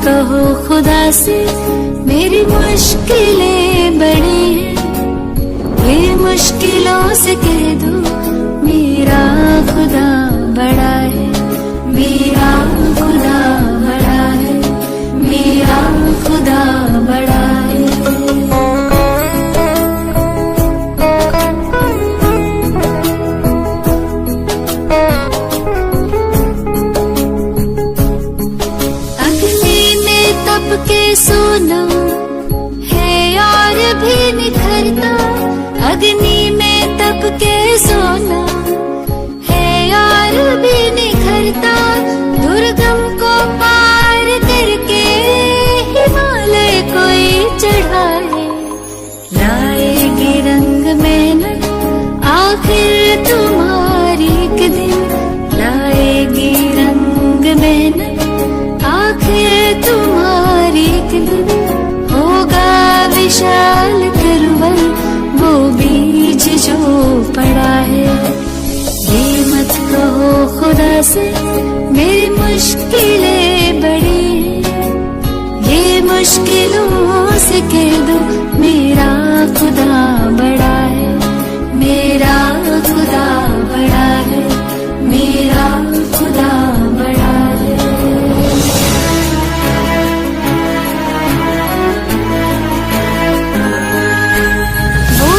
कहो खुदा से मेरी मुश्किलें बड़ी हैं, ये मुश्किलों से कह दो मेरा खुदा बड़ा है, मेरा खुदा बड़ा है, मेरा खुदा बड़ा है। के सोना है और भी निखरता, अग्नि में तप के सोना है और भी निखरता, दुर्गम को पार करके हिमालय कोई चढ़ाए, लाएगी रंग मेहनत आखिर तुम्हारी एक दिन, लाएगी रंग मेहनत आखिर तुम्हारी एक दिन, होगा विशाल तिरुवन वो बीज जो पड़ा है। ये मत कहो खुदा से मेरी मुश्किलें बड़ी हैं, ये मुश्किलों से कह दो मेरा खुदा बड़ा है, मेरा खुदा बड़ा है, मेरा खुदा बड़ा है।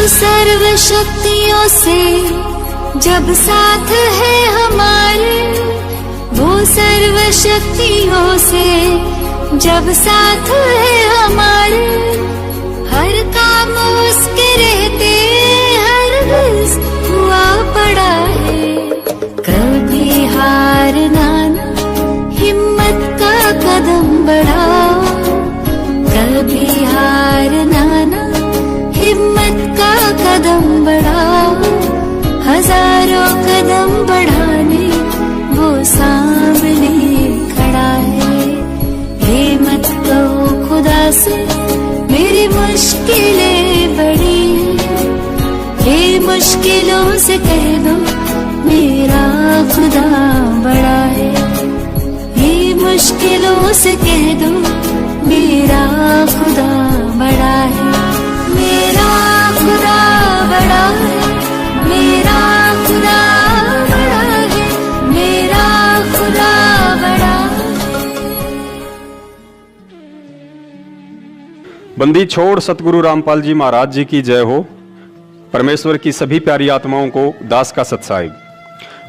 सर्व शक्तियों से जब साथ है हमारे, वो सर्व शक्तियों से जब साथ है हमारे, हर काम उसके रहते हर गिज़ हुआ पड़ा है, कभी हारना ना हिम्मत का कदम बढ़ाओ, कभी हारना ना हिम्मत का कदम बढ़ाओ, हजारों कदम बढ़ाने वो सामने खड़ा है। ये मत कहो खुदा से मेरी मुश्किलें बड़ी हैं, ये मुश्किलों से कह दो मेरा खुदा बड़ा है, ये मुश्किलों से कह दो मेरा खुदा बड़ा है, मेरा खुदा बड़ा है, मेरा खुदा बड़ा है, मेरा खुदा बड़ा है। बंदी छोड़ सतगुरु रामपाल जी महाराज जी की जय हो। परमेश्वर की सभी प्यारी आत्माओं को दास का सत्साहिब।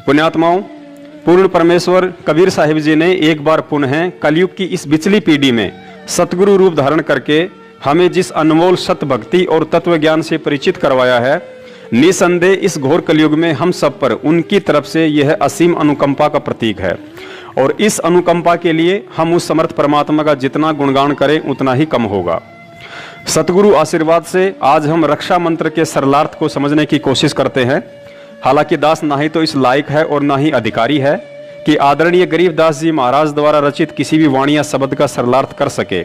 पुण्यात्माओं, पूर्ण परमेश्वर कबीर साहिब जी ने एक बार पुनः कलयुग की इस बिचली पीढ़ी में सतगुरु रूप धारण करके हमें जिस अनमोल सत भक्ति और तत्व ज्ञान से परिचित करवाया है, निसंदेह इस घोर कलयुग में हम सब पर उनकी तरफ से यह असीम अनुकंपा का प्रतीक है, और इस अनुकंपा के लिए हम उस समर्थ परमात्मा का जितना गुणगान करें उतना ही कम होगा। सतगुरु आशीर्वाद से आज हम रक्षा मंत्र के सरलार्थ को समझने की कोशिश करते हैं। हालांकि दास ना ही तो इस लायक है और ना ही अधिकारी है कि आदरणीय गरीबदास जी महाराज द्वारा रचित किसी भी वाणी या शब्द का सरलार्थ कर सके,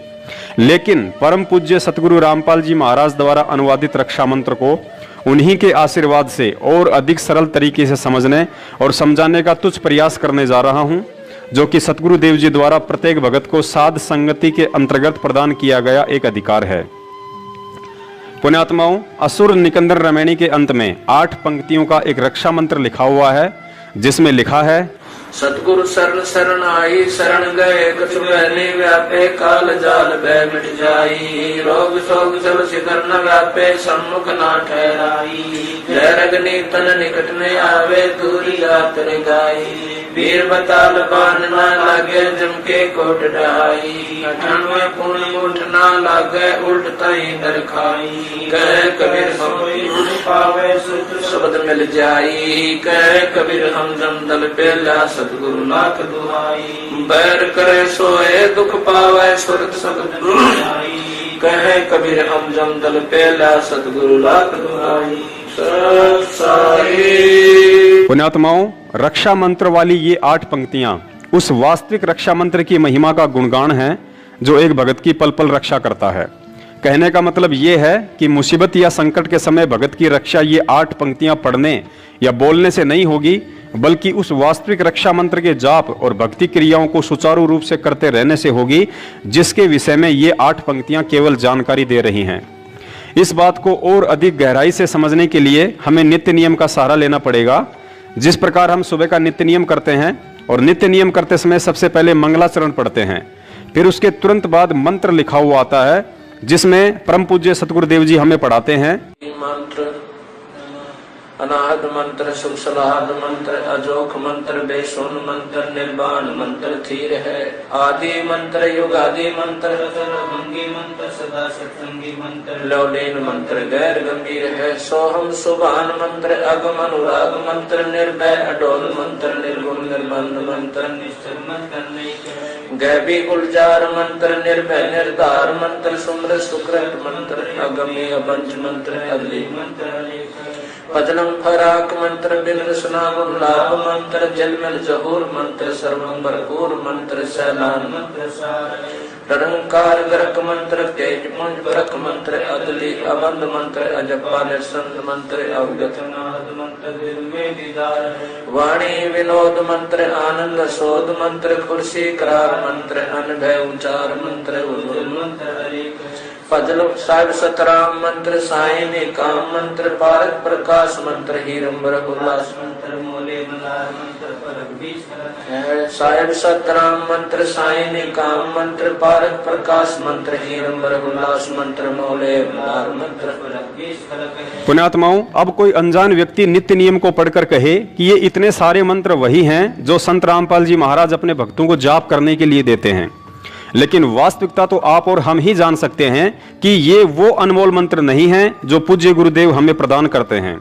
लेकिन परम पूज्य सतगुरु रामपाल जी महाराज द्वारा अनुवादित रक्षा मंत्र को उन्हीं के आशीर्वाद से और अधिक सरल तरीके से समझने और समझाने का तुच्छ प्रयास करने जा रहा हूं, जो कि सतगुरु देव जी द्वारा प्रत्येक भगत को साध संगति के अंतर्गत प्रदान किया गया एक अधिकार है। पुण्यात्माओं, असुर निकंदर रमैनी के अंत में 8 पंक्तियों का एक रक्षा मंत्र लिखा हुआ है, जिसमें लिखा है, सतगुरु शरण शरण आई, शरण गए कछु बहने व्यापे, काल जाल भय मिट जाई, रोग शोक सब शिखर न व्यापे, सम्मुख ना ठहराई, जय रगनी तन निकट में आवे, दूरी जात रे गाई, वीर बताल बान ना लागे, जम के कोट ढाई, अठानवे पुण्य उठ ना लागे, उल्ट तई दर खाई, कह कबीर हम पावे सुध शब्द मिल जाई, कह कबीर हम जम दल पे ला सतगुरु लाख दुहाई, बैर करे सोए दुख पावे, सुरत सतगुरु आई, कहे कबीर हम जम दल पे ला सतगुरु लाख दुहाई। पुण्यात्माओं, रक्षा मंत्र वाली ये 8 पंक्तियां उस वास्तविक रक्षा मंत्र की महिमा का गुणगान है जो एक भगत की पल पल रक्षा करता है। कहने का मतलब ये है कि मुसीबत या संकट के समय भगत की रक्षा ये 8 पंक्तियां पढ़ने या बोलने से नहीं होगी, बल्कि उस वास्तविक रक्षा मंत्र के जाप और भक्ति क्रियाओं को सुचारू रूप से करते रहने से होगी, जिसके विषय में ये 8 पंक्तियां केवल जानकारी दे रही हैं। इस बात को और अधिक गहराई से समझने के लिए हमें नित्य नियम का सहारा लेना पड़ेगा। जिस प्रकार हम सुबह का नित्य नियम करते हैं और नित्य नियम करते समय सबसे पहले मंगलाचरण पढ़ते हैं, फिर उसके तुरंत बाद मंत्र लिखा हुआ आता है जिसमें परम पूज्य सतगुरुदेव जी हमें पढ़ाते हैं। मंत्र अनाहत मंत्र, सुख सलाहत मंत्र, अजोख मंत्र, बेसुन मंत्र, निर्वाण मंत्र थीर है। आदि मंत्र, युगादि मंत्र, भंगी मंत्र, सदा सत्संगी मंत्र, लौलीन मंत्र गैर गंभीर है। सोहम सुभान मंत्र, अगम अनुराग मंत्र, निर्भय अडोल मंत्र, निर्गुण निर्बंध मंत्र, निश्चल मंत्र, गैबी गुलजार मंत्र, निर्भय निर्धार मंत्र, सुमृत सुकृत मंत्र, अगमी अबंज मंत्र, अगली मंत्र, पदलम फराक मंत्र, बिंद सुनागुण लाभ मंत्र, जलमल जहूर मंत्र, सर्वं भरपूर मंत्र, सैलान मंत्र, रंकार ग्रक मंत्र, तेज पुंज ब्रक मंत्र, अदली अबंध मंत्र, अजपा निसंत मंत्र, अवगत नाद मंत्र, दिल में दीदार, वाणी विनोद मंत्र, आनंद शोध मंत्र, खुर्सी करार मंत्र, अनभय उचार मंत्र, उन्नत मंत्र, फजल साहिब सतराम मंत्र, सायनी काम मंत्र, पारक प्रकाश मंत्र, हीरंबर उल्लास मंत्र, मोले मलार मंत्र, परक बीज साहिब सतराम मंत्र, सायनी काम मंत्र, पारक प्रकाश मंत्र, हीरंबर उल्लास मंत्र, मोले मलार मंत्र, परक बीज। पुण्यात्माओं, अब कोई अनजान व्यक्ति नित्य नियम को पढ़कर कहे कि ये इतने सारे मंत्र वही हैं जो संत रामपाल जी महाराज अपने भक्तों को जाप करने के लिए देते हैं, लेकिन वास्तविकता तो आप और हम ही जान सकते हैं कि ये वो अनमोल मंत्र नहीं हैं जो पूज्य गुरुदेव हमें प्रदान करते हैं,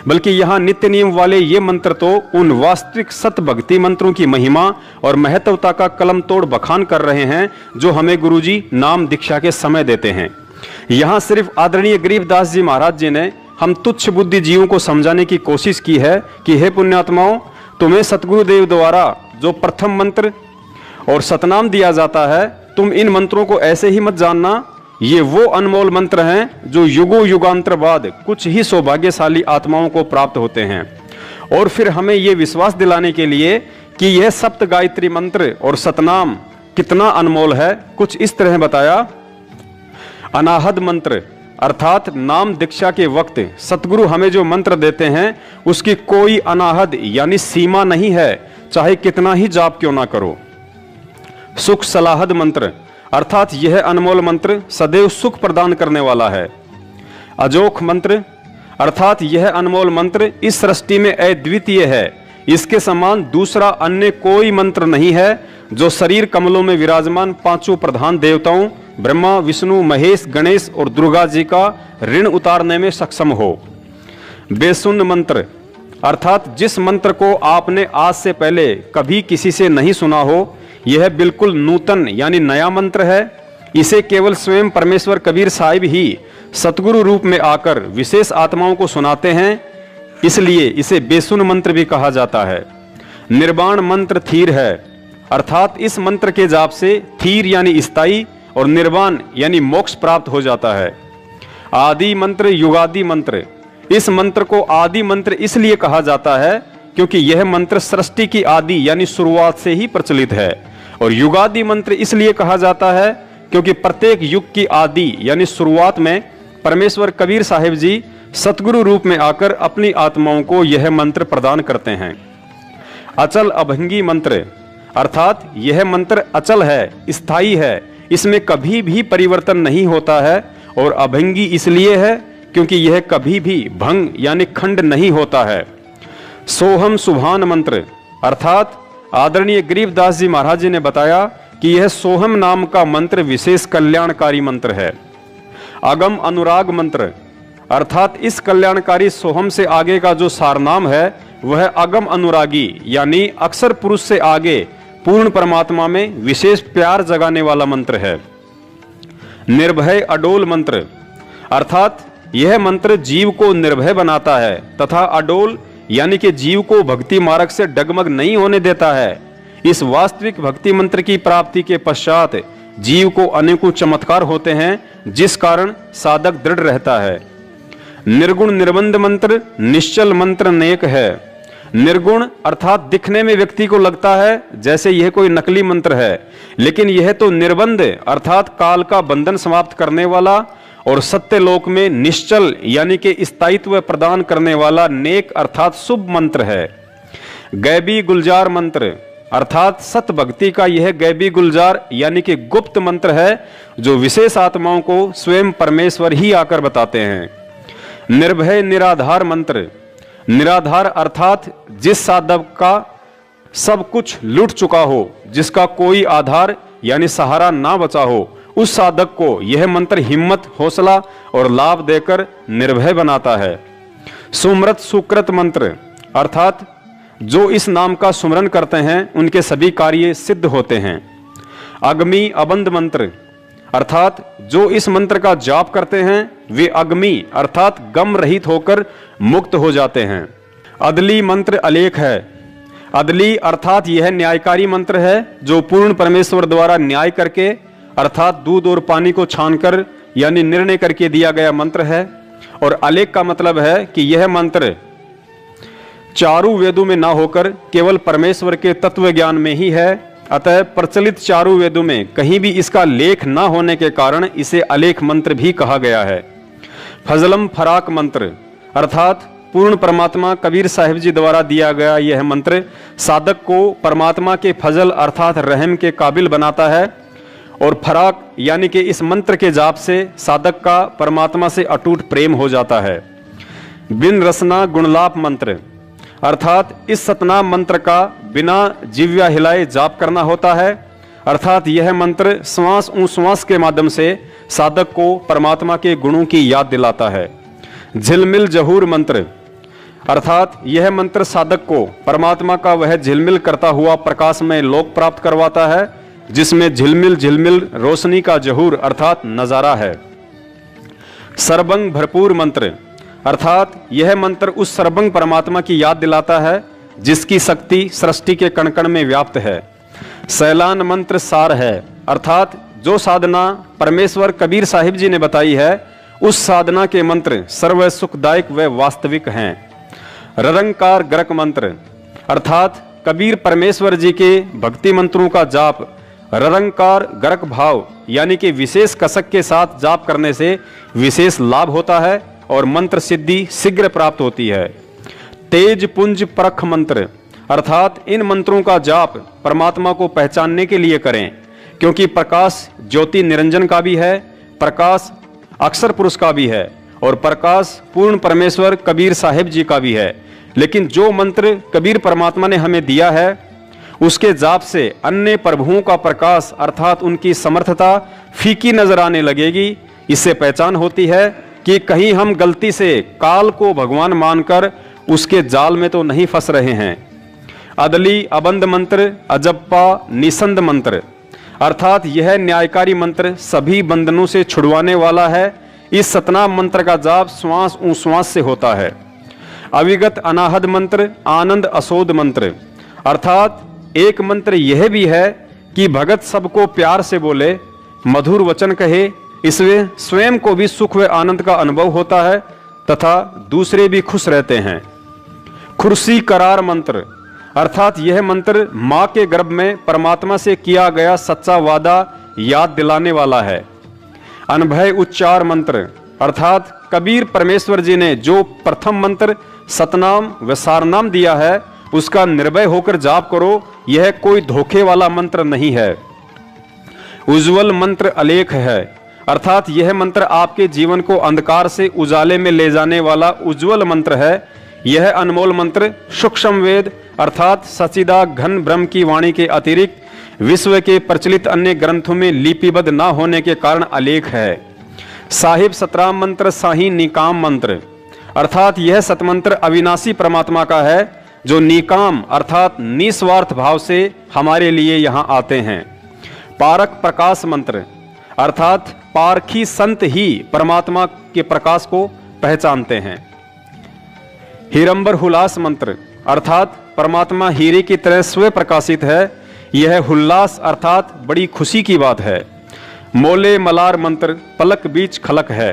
बल्कि यहाँ नित्य नियम वाले ये मंत्र तो उन वास्तविक सत भक्ति मंत्रों की महिमा और महत्वता का कलम तोड़ बखान कर रहे हैं जो हमें गुरुजी नाम दीक्षा के समय देते हैं। यहाँ सिर्फ आदरणीय गरीबदास जी महाराज जी ने हम तुच्छ बुद्धि जीवों को समझाने की कोशिश की है कि हे पुण्यात्माओं, तुम्हें सतगुरुदेव द्वारा जो प्रथम मंत्र और सतनाम दिया जाता है, तुम इन मंत्रों को ऐसे ही मत जानना। ये वो अनमोल मंत्र हैं जो युगों युगांतर बाद कुछ ही सौभाग्यशाली आत्माओं को प्राप्त होते हैं। और फिर हमें ये विश्वास दिलाने के लिए कि यह सप्त गायत्री मंत्र और सतनाम कितना अनमोल है, कुछ इस तरह बताया। अनाहद मंत्र अर्थात नाम दीक्षा के वक्त सतगुरु हमें जो मंत्र देते हैं उसकी कोई अनाहद यानी सीमा नहीं है, चाहे कितना ही जाप क्यों ना करो। सुख सलाहद मंत्र अर्थात यह अनमोल मंत्र सदैव सुख प्रदान करने वाला है। अजोख मंत्र अर्थात यह अनमोल मंत्र इस सृष्टि में अद्वितीय है, इसके समान दूसरा अन्य कोई मंत्र नहीं है जो शरीर कमलों में विराजमान पांचों प्रधान देवताओं ब्रह्मा विष्णु महेश गणेश और दुर्गा जी का ऋण उतारने में सक्षम हो। बेसुन मंत्र अर्थात जिस मंत्र को आपने आज से पहले कभी किसी से नहीं सुना हो, यह बिल्कुल नूतन यानी नया मंत्र है। इसे केवल स्वयं परमेश्वर कबीर साहिब ही सतगुरु रूप में आकर विशेष आत्माओं को सुनाते हैं, इसलिए इसे बेसुन मंत्र भी कहा जाता है। निर्वाण मंत्र थीर है अर्थात इस मंत्र के जाप से थीर यानी स्थायी और निर्वाण यानी मोक्ष प्राप्त हो जाता है। आदि मंत्र युगादि मंत्र, इस मंत्र को आदि मंत्र इसलिए कहा जाता है क्योंकि यह मंत्र सृष्टि की आदि यानी शुरुआत से ही प्रचलित है, और युगादि मंत्र इसलिए कहा जाता है क्योंकि प्रत्येक युग की आदि यानी शुरुआत में परमेश्वर कबीर साहिब जी सतगुरु रूप में आकर अपनी आत्माओं को यह मंत्र प्रदान करते हैं। अचल अभंगी मंत्र अर्थात यह मंत्र अचल है, स्थायी है, इसमें कभी भी परिवर्तन नहीं होता है, और अभंगी इसलिए है क्योंकि यह कभी भी भंग यानी खंड नहीं होता है। सोहम सुभान मंत्र अर्थात आदरणीय गरीबदास जी महाराज जी ने बताया कि यह सोहम नाम का मंत्र विशेष कल्याणकारी मंत्र है। अगम अनुराग मंत्र अर्थात इस कल्याणकारी सोहम से आगे का जो सारनाम है वह अगम अनुरागी यानी अक्षर पुरुष से आगे पूर्ण परमात्मा में विशेष प्यार जगाने वाला मंत्र है। निर्भय अडोल मंत्र अर्थात यह मंत्र जीव को निर्भय बनाता है तथा अडोल यानी कि जीव को भक्ति मार्ग से डगमग नहीं होने देता है। इस वास्तविक भक्ति मंत्र की प्राप्ति के पश्चात जीव को अनेकों चमत्कार होते हैं, जिस कारण साधक दृढ़ रहता है। निर्गुण निर्बंध मंत्र निश्चल मंत्र नेक है निर्गुण अर्थात दिखने में व्यक्ति को लगता है जैसे यह कोई नकली मंत्र है, लेकिन यह तो निर्बंध अर्थात काल का बंधन समाप्त करने वाला और सत्यलोक में निश्चल यानी कि स्थायित्व प्रदान करने वाला नेक अर्थात शुभ मंत्र है। गैबी गुलजार मंत्र अर्थात सत भक्ति का यह गैबी गुलजार यानी कि गुप्त मंत्र है जो विशेष आत्माओं को स्वयं परमेश्वर ही आकर बताते हैं। निर्भय निराधार मंत्र, निराधार अर्थात जिस साधक का सब कुछ लूट चुका हो, जिसका कोई आधार यानी सहारा ना बचा हो, उस साधक को यह मंत्र हिम्मत, हौसला और लाभ देकर निर्भय बनाता है। सुमृत सुकृत मंत्र अर्थात जो इस नाम का सुमरन करते हैं उनके सभी कार्य सिद्ध होते हैं। अग्नि अबंध मंत्र अर्थात जो इस मंत्र का जाप करते हैं वे अग्नि अर्थात गम रहित होकर मुक्त हो जाते हैं। अदली मंत्र अलेख है। अदली अर्थात यह न्यायकारी मंत्र है जो पूर्ण परमेश्वर द्वारा न्याय करके अर्थात दूध और पानी को छानकर यानी निर्णय करके दिया गया मंत्र है। और अलेख का मतलब है कि यह मंत्र चारों वेदों में ना होकर केवल परमेश्वर के तत्व ज्ञान में ही है, अतः प्रचलित चारों वेदों में कहीं भी इसका लेख ना होने के कारण इसे अलेख मंत्र भी कहा गया है। फजलम फराक मंत्र अर्थात पूर्ण परमात्मा कबीर साहिब जी द्वारा दिया गया यह मंत्र साधक को परमात्मा के फजल अर्थात रहम के काबिल बनाता है। और फराक यानी कि इस मंत्र के जाप से साधक का परमात्मा से अटूट प्रेम हो जाता है। बिन रसना गुणलाप मंत्र अर्थात इस सतनाम मंत्र का बिना जिव्या हिलाए जाप करना होता है, अर्थात यह मंत्र श्वास श्वास के माध्यम से साधक को परमात्मा के गुणों की याद दिलाता है। झिलमिल जहूर मंत्र अर्थात यह मंत्र साधक को परमात्मा का वह झिलमिल करता हुआ प्रकाश में लोक प्राप्त करवाता है जिसमें झिलमिल झिलमिल रोशनी का जहूर अर्थात नजारा है। सर्वंग भरपूर मंत्र अर्थात यह मंत्र उस सर्वंग परमात्मा की याद दिलाता है जिसकी शक्ति सृष्टि के कण कण में व्याप्त है। सैलान मंत्र सार है अर्थात जो साधना परमेश्वर कबीर साहिब जी ने बताई है उस साधना के मंत्र सर्व सुखदायक व वास्तविक हैं। ररंकार गरक मंत्र अर्थात कबीर परमेश्वर जी के भक्ति मंत्रों का जाप ररंकार गरक भाव यानी कि विशेष कसक के साथ जाप करने से विशेष लाभ होता है और मंत्र सिद्धि शीघ्र प्राप्त होती है। तेज पुंज परख मंत्र अर्थात इन मंत्रों का जाप परमात्मा को पहचानने के लिए करें, क्योंकि प्रकाश ज्योति निरंजन का भी है, प्रकाश अक्षर पुरुष का भी है और प्रकाश पूर्ण परमेश्वर कबीर साहिब जी का भी है। लेकिन जो मंत्र कबीर परमात्मा ने हमें दिया है उसके जाप से अन्य प्रभुओं का प्रकाश अर्थात उनकी समर्थता फीकी नजर आने लगेगी। इससे पहचान होती है कि कहीं हम गलती से काल को भगवान मानकर उसके जाल में तो नहीं फंस रहे हैं। अदली अबंध मंत्र अजप्पा निसंद मंत्र अर्थात यह न्यायकारी मंत्र सभी बंधनों से छुड़वाने वाला है। इस सतनाम मंत्र का जाप श्वास श्वास से होता है। अविगत अनाहद मंत्र आनंद असोद मंत्र अर्थात एक मंत्र यह भी है कि भगत सबको प्यार से बोले, मधुर वचन कहे, इसमें स्वयं को भी सुख व आनंद का अनुभव होता है तथा दूसरे भी खुश रहते हैं। खुर्सी करार मंत्र अर्थात यह मंत्र मां के गर्भ में परमात्मा से किया गया सच्चा वादा याद दिलाने वाला है। अनभय उच्चार मंत्र अर्थात कबीर परमेश्वर जी ने जो प्रथम मंत्र सतनाम व सारनाम दिया है उसका निर्भय होकर जाप करो, यह कोई धोखे वाला मंत्र नहीं है। उज्ज्वल मंत्र अलेख है अर्थात यह मंत्र आपके जीवन को अंधकार से उजाले में ले जाने वाला उज्ज्वल मंत्र है। यह अनमोल मंत्र सूक्ष्म वेद अर्थात सचिदा घन ब्रह्म की वाणी के अतिरिक्त विश्व के प्रचलित अन्य ग्रंथों में लिपिबद्ध न होने के कारण अलेख है। साहिब सतराम मंत्र साही निकाम मंत्र अर्थात यह सतमंत्र अविनाशी परमात्मा का है जो निकाम अर्थात निस्वार्थ भाव से हमारे लिए यहाँ आते हैं। पारक प्रकाश मंत्र अर्थात पारखी संत ही परमात्मा के प्रकाश को पहचानते हैं। हीरंबर हुलास मंत्र अर्थात परमात्मा हीरे की तरह स्वयं प्रकाशित है। यह हुल्लास अर्थात बड़ी खुशी की बात है। मोले मलार मंत्र पलक बीच खलक है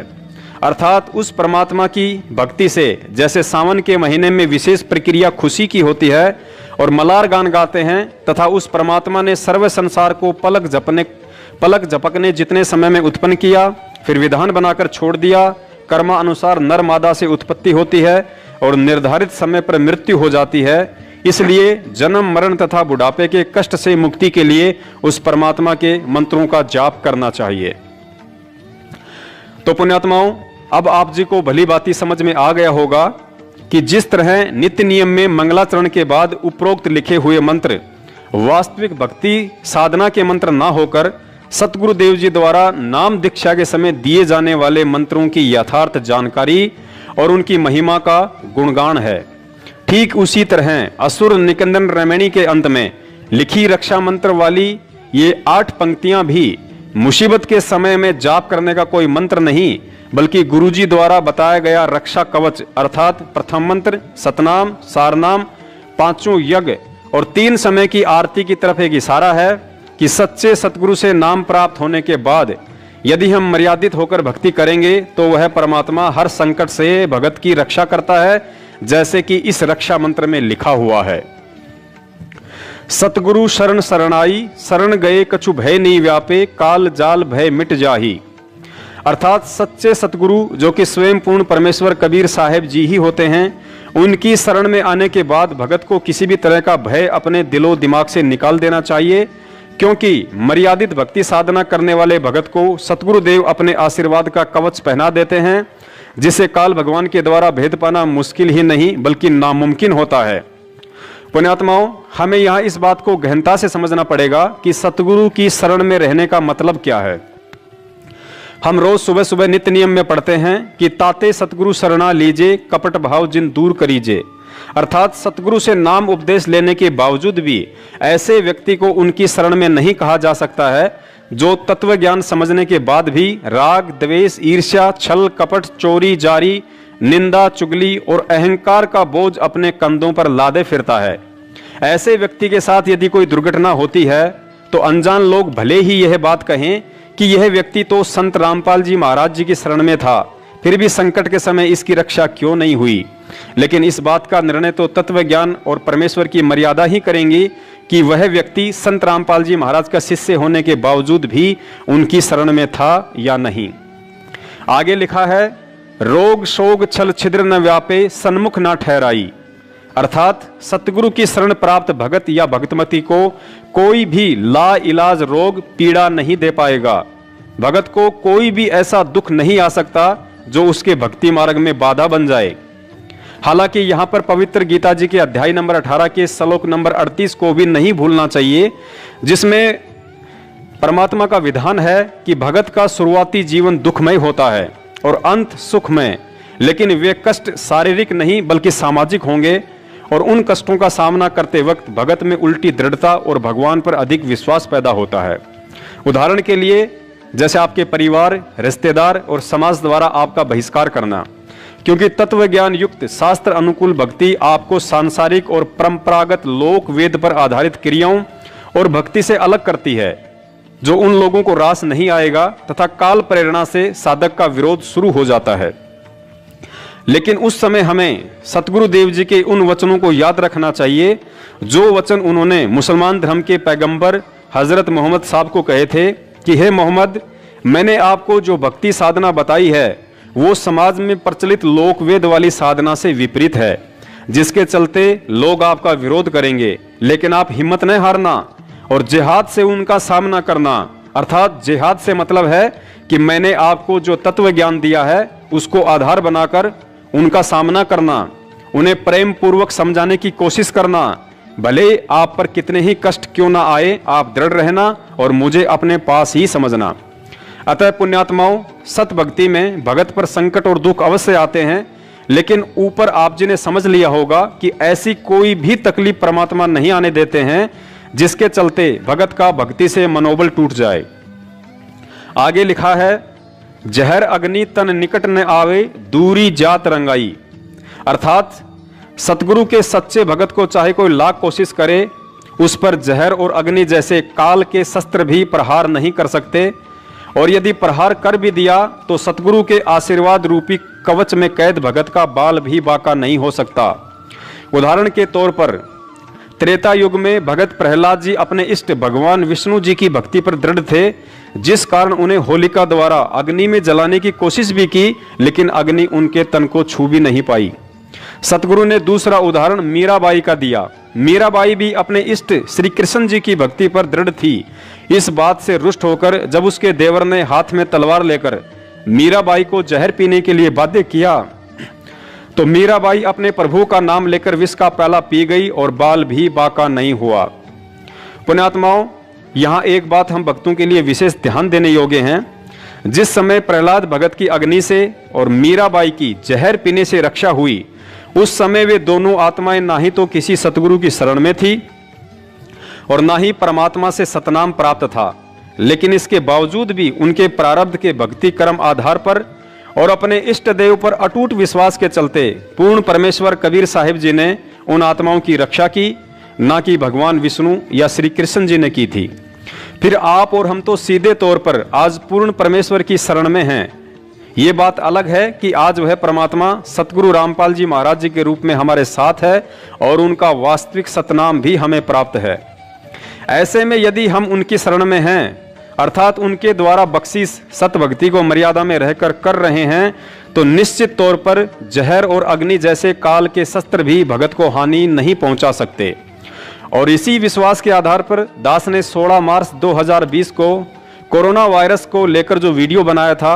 अर्थात उस परमात्मा की भक्ति से जैसे सावन के महीने में विशेष प्रक्रिया खुशी की होती है और मलार गान गाते हैं, तथा उस परमात्मा ने सर्व संसार को पलक झपकने जितने समय में उत्पन्न किया, फिर विधान बनाकर छोड़ दिया। कर्मानुसार नर मादा से उत्पत्ति होती है और निर्धारित समय पर मृत्यु हो जाती है। इसलिए जन्म मरण तथा बुढ़ापे के कष्ट से मुक्ति के लिए उस परमात्मा के मंत्रों का जाप करना चाहिए। तो पुण्यात्माओं, अब आप जी को भली बाती समझ में आ गया होगा कि जिस तरह नित्य नियम में मंगलाचरण के बाद उपरोक्त लिखे हुए मंत्र वास्तविक भक्ति साधना के मंत्र ना होकर सतगुरुदेव जी द्वारा नाम दीक्षा के समय दिए जाने वाले मंत्रों की यथार्थ जानकारी और उनकी महिमा का गुणगान है, ठीक उसी तरह असुर निकंदन रमणी के अंत में लिखी रक्षा मंत्र वाली ये 8 पंक्तियां भी मुसीबत के समय में जाप करने का कोई मंत्र नहीं, बल्कि गुरुजी द्वारा बताया गया रक्षा कवच अर्थात प्रथम मंत्र, सतनाम, सारनाम, 5 यज्ञ और 3 समय की आरती की तरफ एक इशारा है कि सच्चे सतगुरु से नाम प्राप्त होने के बाद यदि हम मर्यादित होकर भक्ति करेंगे तो वह परमात्मा हर संकट से भगत की रक्षा करता है, जैसे कि इस रक्षा मंत्र में लिखा हुआ है। सतगुरु शरण शरणाई, शरण गए कछु भय नहीं व्यापे, काल जाल भय मिट जाही। अर्थात सच्चे सतगुरु जो कि स्वयं पूर्ण परमेश्वर कबीर साहेब जी ही होते हैं, उनकी शरण में आने के बाद भगत को किसी भी तरह का भय अपने दिलो दिमाग से निकाल देना चाहिए, क्योंकि मर्यादित भक्ति साधना करने वाले भगत को सतगुरुदेव अपने आशीर्वाद का कवच पहना देते हैं, जिसे काल भगवान के द्वारा भेद पाना मुश्किल ही नहीं बल्कि नामुमकिन होता है। पुण्यात्माओं, हमें यहाँ इस बात को गहनता से समझना पड़ेगा कि सतगुरु की शरण में रहने का मतलब क्या है। हम रोज सुबह सुबह नित्य नियम में पढ़ते हैं कि ताते सतगुरु शरणा लीजे, कपट भाव जिन दूर करीजे। अर्थात सतगुरु से नाम उपदेश लेने के बावजूद भी ऐसे व्यक्ति को उनकी शरण में नहीं कहा जा सकता है जो तत्व ज्ञान समझने के बाद भी राग, द्वेष, ईर्ष्या, छल, कपट, चोरी, जारी, निंदा, चुगली और अहंकार का बोझ अपने कंधों पर लादे फिरता है। ऐसे व्यक्ति के साथ यदि कोई दुर्घटना होती है तो अनजान लोग भले ही यह बात कहें कि यह व्यक्ति तो संत रामपाल जी महाराज जी की शरण में था, फिर भी संकट के समय इसकी रक्षा क्यों नहीं हुई। लेकिन इस बात का निर्णय तो तत्व ज्ञान और परमेश्वर की मर्यादा ही करेंगी कि वह व्यक्ति संत रामपाल जी महाराज का शिष्य होने के बावजूद भी उनकी शरण में था या नहीं। आगे लिखा है, रोग शोग छल छिद्र न व्यापे, सन्मुख न ठहराई। अर्थात सतगुरु की शरण प्राप्त भगत या भक्तमती को कोई भी ला इलाज रोग पीड़ा नहीं दे पाएगा। भगत को कोई भी ऐसा दुख नहीं आ सकता जो उसके भक्ति मार्ग में बाधा बन जाए। हालांकि यहाँ पर पवित्र गीता जी के अध्याय नंबर 18 के श्लोक नंबर 38 को भी नहीं भूलना चाहिए, जिसमें परमात्मा का विधान है कि भगत का शुरुआती जीवन दुखमय होता है और अंत सुखमय, लेकिन वे कष्ट शारीरिक नहीं बल्कि सामाजिक होंगे और उन कष्टों का सामना करते वक्त भगत में उल्टी दृढ़ता और भगवान पर अधिक विश्वास पैदा होता है। उदाहरण के लिए जैसे आपके परिवार, रिश्तेदार और समाज द्वारा आपका बहिष्कार करना, क्योंकि तत्व ज्ञान युक्त शास्त्र अनुकूल भक्ति आपको सांसारिक और परंपरागत लोक वेद पर आधारित क्रियाओं और भक्ति से अलग करती है, जो उन लोगों को रास नहीं आएगा तथा काल प्रेरणा से साधक का विरोध शुरू हो जाता है। लेकिन उस समय हमें सतगुरु देव जी के उन वचनों को याद रखना चाहिए जो वचन उन्होंने मुसलमान धर्म के पैगंबर हजरत मोहम्मद साहब को कहे थे कि हे मोहम्मद, मैंने आपको जो भक्ति साधना बताई है वो समाज में प्रचलित लोकवेद वाली साधना से विपरीत है, जिसके चलते लोग आपका विरोध करेंगे, लेकिन आप हिम्मत न हारना और जिहाद से उनका सामना करना। अर्थात जिहाद से मतलब है कि मैंने आपको जो तत्व ज्ञान दिया है उसको आधार बनाकर उनका सामना करना, उन्हें प्रेम पूर्वक समझाने की कोशिश करना। भले आप पर कितने ही कष्ट क्यों ना आए, आप दृढ़ रहना और मुझे अपने पास ही समझना। अतः पुण्यात्माओं, सत भक्ति में भगत पर संकट और दुख अवश्य आते हैं, लेकिन ऊपर आप जी ने समझ लिया होगा कि ऐसी कोई भी तकलीफ परमात्मा नहीं आने देते हैं जिसके चलते भगत का भक्ति से मनोबल टूट जाए। आगे लिखा है, जहर अग्नि तन निकट न आवे, दूरी जात रंगाई। अर्थात सतगुरु के सच्चे भगत को चाहे कोई लाख कोशिश करे, उस पर जहर और अग्नि जैसे काल के शस्त्र भी प्रहार नहीं कर सकते और यदि प्रहार कर भी दिया तो सतगुरु के आशीर्वाद रूपी कवच में कैद भगत का बाल भी बाका नहीं हो सकता। उदाहरण के तौर पर त्रेता युग में भगत प्रहलाद जी अपने इष्ट भगवान विष्णु जी की भक्ति पर दृढ़ थे, जिस कारण उन्हें होलिका द्वारा अग्नि में जलाने की कोशिश भी की, लेकिन अग्नि उनके तन को छू भी नहीं पाई। सतगुरु ने दूसरा उदाहरण मीराबाई का दिया। मीराबाई भी अपने इष्ट श्री कृष्ण जी की भक्ति पर दृढ़ थी। इस बात से रुष्ट होकर जब उसके देवर ने हाथ में तलवार लेकर मीराबाई को जहर पीने के लिए बाध्य किया तो मीराबाई अपने प्रभु का नाम लेकर विष का प्याला पी गई और बाल भी बाका नहीं हुआ। पुण्यात्माओं, यहाँ एक बात हम भक्तों के लिए विशेष ध्यान देने योग्य है। जिस समय प्रहलाद भगत की अग्नि से और मीराबाई की जहर पीने से रक्षा हुई, उस समय वे दोनों आत्माएं ना ही तो किसी सतगुरु की शरण में थी और ना ही परमात्मा से सतनाम प्राप्त था, लेकिन इसके बावजूद भी उनके प्रारब्ध के भक्ति कर्म आधार पर और अपने इष्ट देव पर अटूट विश्वास के चलते पूर्ण परमेश्वर कबीर साहिब जी ने उन आत्माओं की रक्षा की, ना कि भगवान विष्णु या श्री कृष्ण जी ने की थी। फिर आप और हम तो सीधे तौर पर आज पूर्ण परमेश्वर की शरण में हैं। ये बात अलग है कि आज वह परमात्मा सतगुरु रामपाल जी महाराज जी के रूप में हमारे साथ है और उनका वास्तविक सतनाम भी हमें प्राप्त है। ऐसे में यदि हम उनकी शरण में हैं, अर्थात उनके द्वारा बख्शीश सत भक्ति को मर्यादा में रहकर कर रहे हैं, तो निश्चित तौर पर जहर और अग्नि जैसे काल के शस्त्र भी भगत को हानि नहीं पहुंचा सकते। और इसी विश्वास के आधार पर दास ने 16 मार्च 2020 को कोरोना वायरस को लेकर जो वीडियो बनाया था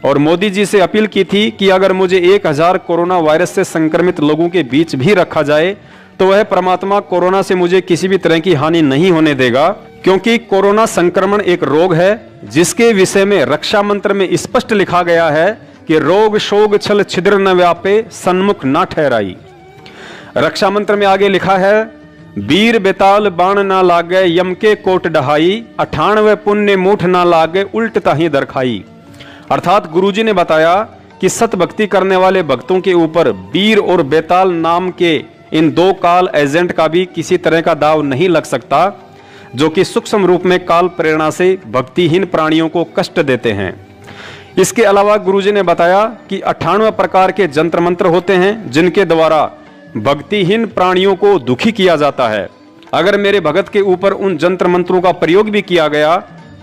और मोदी जी से अपील की थी कि अगर मुझे 1000 कोरोना वायरस से संक्रमित लोगों के बीच भी रखा जाए तो वह परमात्मा कोरोना से मुझे किसी भी तरह की हानि नहीं होने देगा, क्योंकि कोरोना संक्रमण एक रोग है जिसके विषय में रक्षा मंत्र में स्पष्ट लिखा गया है कि रोग शोग छल छिद्र न व्यापे सन्मुख न ठहराई। रक्षा मंत्र में आगे लिखा है, वीर बेताल बाण ना लागे यम के कोट डहाई, 98 पुण्य मूठ ना लागे उल्ट ताही दरखाई। अर्थात गुरुजी ने बताया कि सत भक्ति करने वाले भक्तों के ऊपर वीर और बेताल नाम के इन दो काल एजेंट का भी किसी तरह का दाव नहीं लग सकता, जो कि सूक्ष्म रूप में काल प्रेरणा से भक्तिहीन प्राणियों को कष्ट देते हैं। इसके अलावा गुरुजी ने बताया कि 98 प्रकार के जंत्र मंत्र होते हैं जिनके द्वारा भक्तिहीन प्राणियों को दुखी किया जाता है। अगर मेरे भगत के ऊपर उन जंत्र मंत्रों का प्रयोग भी किया गया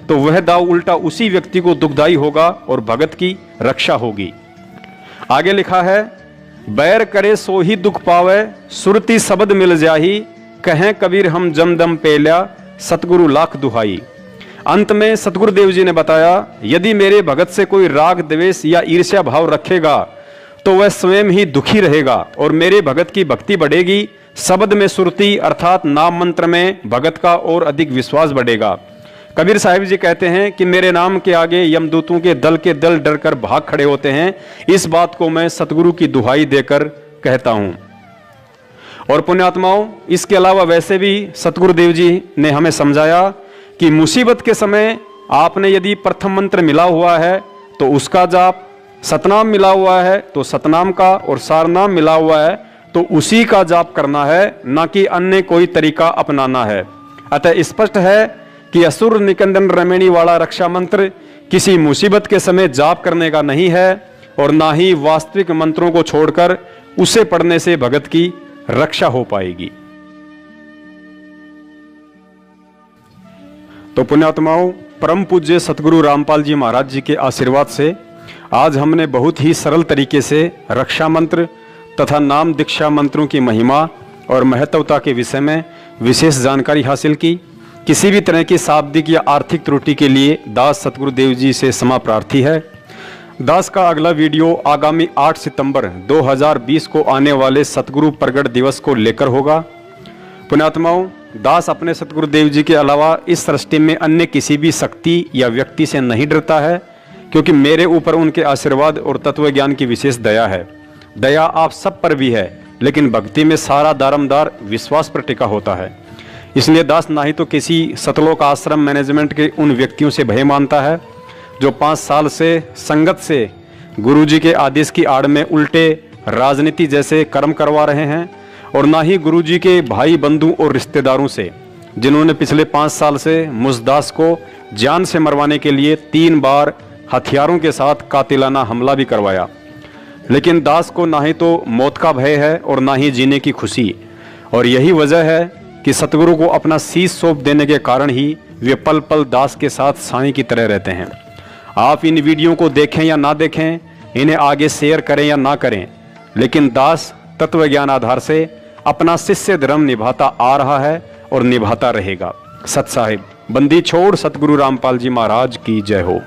तो वह दाव उल्टा उसी व्यक्ति को दुखदाई होगा और भगत की रक्षा होगी। आगे लिखा है, बैर करे सो ही दुख पावे, सुरती शब्द मिल जाही, कहें कबीर हम जमदम पेल्या, सतगुरु लाख दुहाई। अंत में सतगुरुदेव जी ने बताया, यदि मेरे भगत से कोई राग द्वेष या ईर्ष्या भाव रखेगा तो वह स्वयं ही दुखी रहेगा और मेरे भगत की भक्ति बढ़ेगी। शब्द में सुरती अर्थात नाम मंत्र में भगत का और अधिक विश्वास बढ़ेगा। कबीर साहिब जी कहते हैं कि मेरे नाम के आगे यमदूतों के दल डरकर भाग खड़े होते हैं। इस बात को मैं सतगुरु की दुहाई देकर कहता हूं। और पुण्यात्माओं, इसके अलावा वैसे भी सतगुरुदेव जी ने हमें समझाया कि मुसीबत के समय आपने यदि प्रथम मंत्र मिला हुआ है तो उसका जाप, सतनाम मिला हुआ है तो सतनाम का, और सारनाम मिला हुआ है तो उसी का जाप करना है, ना कि अन्य कोई तरीका अपनाना है। अतः स्पष्ट है कि असुर निकंदन रमेणी वाला रक्षा मंत्र किसी मुसीबत के समय जाप करने का नहीं है और ना ही वास्तविक मंत्रों को छोड़कर उसे पढ़ने से भगत की रक्षा हो पाएगी। तो पुण्यात्माओं, परम पूज्य सतगुरु रामपाल जी महाराज जी के आशीर्वाद से आज हमने बहुत ही सरल तरीके से रक्षा मंत्र तथा नाम दीक्षा मंत्रों की महिमा और महत्वता के विषय में विशेष जानकारी हासिल की। किसी भी तरह की शाब्दिक या आर्थिक त्रुटि के लिए दास सतगुरुदेव जी से क्षमा प्रार्थी है। दास का अगला वीडियो आगामी 8 सितंबर 2020 को आने वाले सतगुरु प्रगट दिवस को लेकर होगा। पुण्यात्माओं, दास अपने सतगुरुदेव जी के अलावा इस सृष्टि में अन्य किसी भी शक्ति या व्यक्ति से नहीं डरता है, क्योंकि मेरे ऊपर उनके आशीर्वाद और तत्व ज्ञान की विशेष दया है। दया आप सब पर भी है, लेकिन भक्ति में सारा दारमदार विश्वास पर टिका होता है। इसलिए दास ना ही तो किसी सतलोक आश्रम मैनेजमेंट के उन व्यक्तियों से भय मानता है जो 5 साल से संगत से गुरुजी के आदेश की आड़ में उल्टे राजनीति जैसे कर्म करवा रहे हैं, और ना ही गुरुजी के भाई बंधु और रिश्तेदारों से जिन्होंने पिछले 5 साल से मुझदास को जान से मरवाने के लिए 3 बार हथियारों के साथ कातिलाना हमला भी करवाया। लेकिन दास को ना ही तो मौत का भय है और ना ही जीने की खुशी, और यही वजह है कि सतगुरु को अपना शीश सौंप देने के कारण ही वे पल पल दास के साथ साईं की तरह रहते हैं। आप इन वीडियो को देखें या ना देखें, इन्हें आगे शेयर करें या ना करें, लेकिन दास तत्व ज्ञान आधार से अपना शिष्य धर्म निभाता आ रहा है और निभाता रहेगा। सत साहिब बंदी छोड़ सतगुरु रामपाल जी महाराज की जय हो।